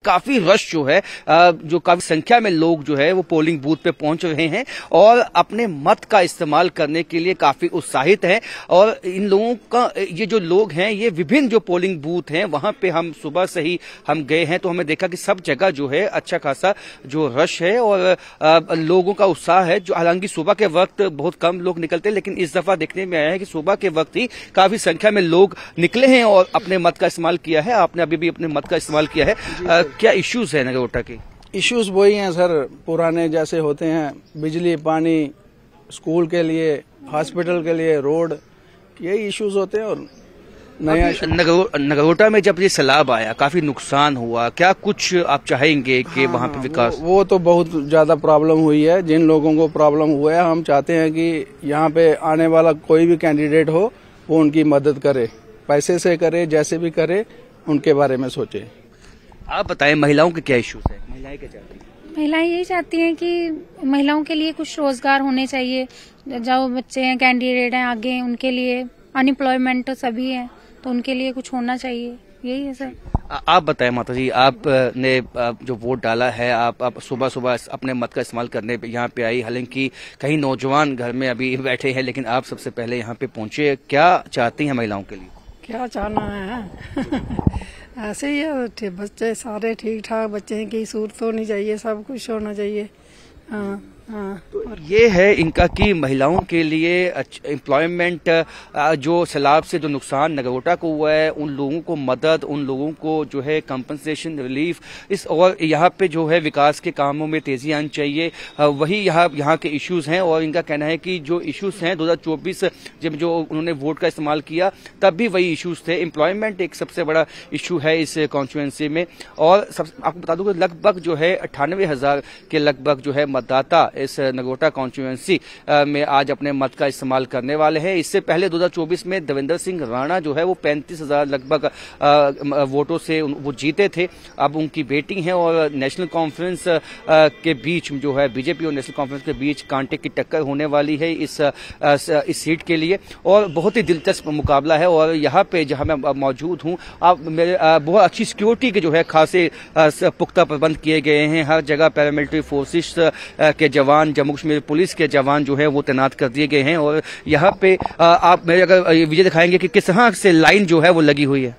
काफी रश जो है, जो काफी संख्या में लोग जो है वो पोलिंग बूथ पे पहुंच रहे हैं और अपने मत का इस्तेमाल करने के लिए काफी उत्साहित हैं। और इन लोगों का, ये जो लोग हैं, ये विभिन्न जो पोलिंग बूथ हैं वहां पे हम सुबह से ही हम गए हैं तो हमें देखा कि सब जगह जो है अच्छा खासा जो रश है और लोगों का उत्साह है। जो हालांकि सुबह के वक्त बहुत कम लोग निकलते हैं, लेकिन इस दफा देखने में आया है कि सुबह के वक्त ही काफी संख्या में लोग निकले हैं और अपने मत का इस्तेमाल किया है। आपने अभी भी अपने मत का इस्तेमाल किया है। क्या इश्यूज है नगरोटा के? इश्यूज वही हैं सर, पुराने जैसे होते हैं, बिजली, पानी, स्कूल के लिए, हॉस्पिटल के लिए, रोड, यही इश्यूज होते हैं। और नया नगरोटा में जब ये सैलाब आया काफी नुकसान हुआ, क्या कुछ आप चाहेंगे कि वहाँ पे विकास? वो तो बहुत ज्यादा प्रॉब्लम हुई है। जिन लोगों को प्रॉब्लम हुआ है, हम चाहते हैं कि यहाँ पे आने वाला कोई भी कैंडिडेट हो वो उनकी मदद करे, पैसे से करे, जैसे भी करे, उनके बारे में सोचे। आप बताएं, महिलाओं के क्या इश्यूज है? महिलाएं क्या चाहती हैं? महिलाएं यही चाहती हैं कि महिलाओं के लिए कुछ रोजगार होने चाहिए। जो बच्चे हैं, कैंडिडेट हैं आगे, उनके लिए अनएम्प्लॉयमेंट तो सभी है, तो उनके लिए कुछ होना चाहिए, यही है सर। आप बताएं माता जी, आपने जो वोट डाला है, आप सुबह सुबह अपने मत का इस्तेमाल करने यहाँ पे आई, हालांकि कई नौजवान घर में अभी बैठे हैं, लेकिन आप सबसे पहले यहाँ पे पहुंचे। क्या चाहती हैं महिलाओं के लिए? क्या चाहना है ऐसे ही है, बच्चे सारे ठीक ठाक बच्चे की सूरत होनी चाहिए, सब कुछ होना चाहिए। तो ये है इनका कि महिलाओं के लिए एम्प्लॉयमेंट, जो सैलाब से जो नुकसान नगरोटा को हुआ है उन लोगों को मदद, उन लोगों को जो है कंपनसेशन, रिलीफ, इस और यहाँ पे जो है विकास के कामों में तेजी आनी चाहिए, वही यहाँ के इश्यूज हैं। और इनका कहना है कि जो इश्यूज हैं 2024 जब जो उन्होंने वोट का इस्तेमाल किया तब भी वही इश्यूज थे। एम्प्लॉयमेंट एक सबसे बड़ा इशू है इस कॉन्स्टिट्यूएंसी में। और आपको बता दूं कि लगभग जो है 98,000 के लगभग जो है मतदाता इस नगरोटा कॉन्स्टिट्यूएंसी में आज अपने मत का इस्तेमाल करने वाले हैं। इससे पहले 2024 में देवेंद्र सिंह राणा जो है वो 35,000 लगभग वोटों से वो जीते थे। अब उनकी बेटी हैं और नेशनल कॉन्फ्रेंस के बीच जो है, बीजेपी और नेशनल कॉन्फ्रेंस के बीच कांटे की टक्कर होने वाली है इस सीट के लिए और बहुत ही दिलचस्प मुकाबला है। और यहाँ पे जहाँ मैं मौजूद हूँ, आप मेरे बहुत अच्छी सिक्योरिटी के जो है खासे पुख्ता प्रबंध किए गए हैं। हर जगह पैरामिलिट्री फोर्सेस के जवान, जम्मू कश्मीर पुलिस के जवान जो है वो तैनात कर दिए गए हैं। और यहाँ पे आप मेरे अगर विजय दिखाएंगे कि किस तरह से लाइन जो है वो लगी हुई है।